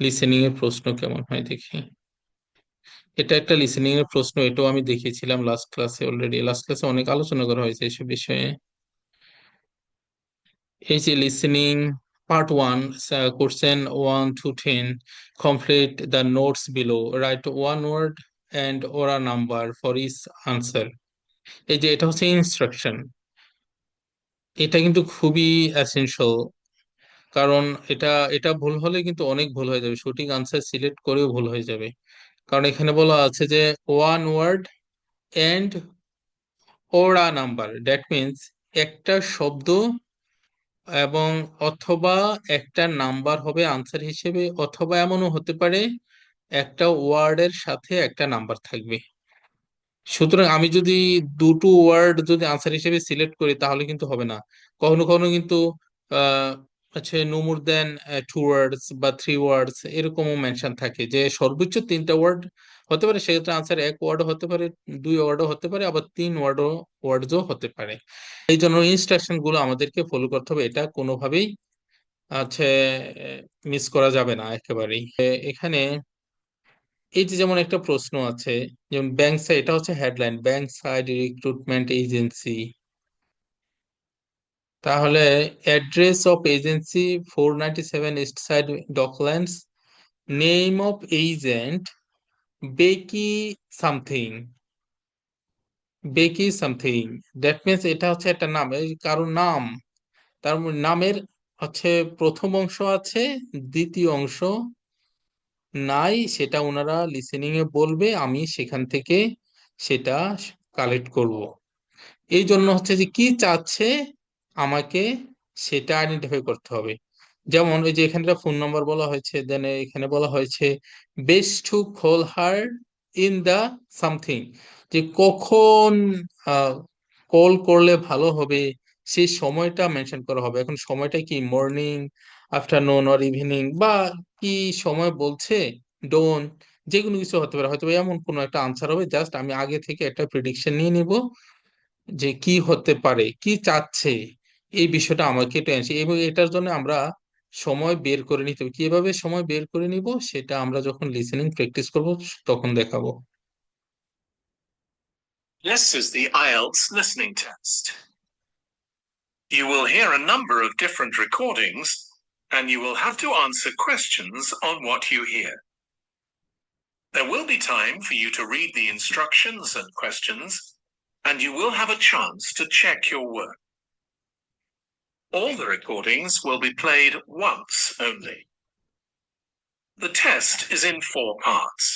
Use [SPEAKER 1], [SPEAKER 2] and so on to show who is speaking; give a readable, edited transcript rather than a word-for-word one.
[SPEAKER 1] Listening এর প্রশ্ন কেমন হয় দেখি। এটা একটা লিসেনিং এর প্রশ্ন, এটাও আমি দেখিয়েছিলাম লাস্ট ক্লাসে, অলরেডি লাস্ট ক্লাসে অনেক আলোচনা করা হয়েছে এসব বিষয়ে। এই যে listening part one, question 1 to 10, complete the notes below, write one word and or a number for each answer. এই যে এটা হচ্ছে ইনস্ট্রাকশন, এটা কিন্তু খুবই এসেনশিয়াল। কারণ এটা এটা ভুল হলে কিন্তু অনেক ভুল হয়ে যাবে, সঠিক আনসার সিলেক্ট করেও ভুল হয়ে যাবে। কারণ এখানে বলা আছে যে ওয়ান ওয়ার্ড এন্ড ওরা নাম্বার, দ্যাট মিনস একটা শব্দ এবং অথবা একটা নাম্বার হবে আনসার হিসেবে, অথবা এমনও হতে পারে একটা ওয়ার্ডের সাথে একটা নাম্বার থাকবে। সুতরাং আমি যদি দুটো ওয়ার্ড যদি আনসার হিসেবে সিলেক্ট করি তাহলে কিন্তু হবে না। কখনো কখনো কিন্তু আহ হচ্ছে নো মোর দেন 2 ওয়ার্ডস বা 3 ওয়ার্ডস এরকমও মেনশন থাকে, যে সর্বোচ্চ 3টা ওয়ার্ড হতে পারে, সেক্ষেত্রে আনসার 1 ওয়ার্ডও হতে পারে, 2 ওয়ার্ডও হতে পারে, আবার 3 ওয়ার্ডও হতে পারে। এই জন্য ইনস্ট্রাকশন গুলো আমাদেরকে ফলো করতে হবে, এটা কোনোভাবেই আছে মিস করা যাবে না একেবারেই। এখানে এই যে যেমন একটা প্রশ্ন আছে, যেমন ব্যাংক সাইড, এটা হচ্ছে headline, bank side recruitment agency. তাহলে address of agency 497 east side Docklands, name of agent Becky something, Becky something, that means এটা হচ্ছে একটা নাম, এই কারো নাম, তার নামের হচ্ছে প্রথম অংশ আছে, দ্বিতীয় অংশ নাই, সেটা ওনারা লিসেনিং এ বলবে, আমি সেখান থেকে সেটা কালেক্ট করব। এই জন্য হচ্ছে যে কি চাচ্ছে আমাকে সেটা আইডেন্টিফাই করতে হবে। যেমন ওই যে এখানে ফোন নাম্বার বলা হয়েছে, দেন এখানে বলা হয়েছে best to call her in the something, যে কখন কল করলে ভালো হবে সেই সময়টা মেনশন করা হবে। এখন সময়টা কি, মর্নিং, আফটারনুন অর ইভিনিং, বা কি সময় বলছে, ডোন, যে কোনো কিছু হতে পারে, হয়তো এমন কোনো একটা আনসার হবে। জাস্ট আমি আগে থেকে একটা প্রেডিকশন নিয়ে নিব যে কি হতে পারে, কি চাচ্ছে, এই বিষয়টা আমাকে টেনশন, এবং এটার জন্য আমরা সময় বের করে নিতে হবে। কিভাবে সময় বের করে নিব সেটা আমরা যখন লিসেনিং প্র্যাকটিস করব তখন দেখাবো।
[SPEAKER 2] This is the IELTS listening test. You will hear a number of different recordings, and you will have to answer questions on what you hear. There will be time for you to read the instructions and questions, and you will have a chance to check your work. All the recordings will be played once only. The test is in 4 parts.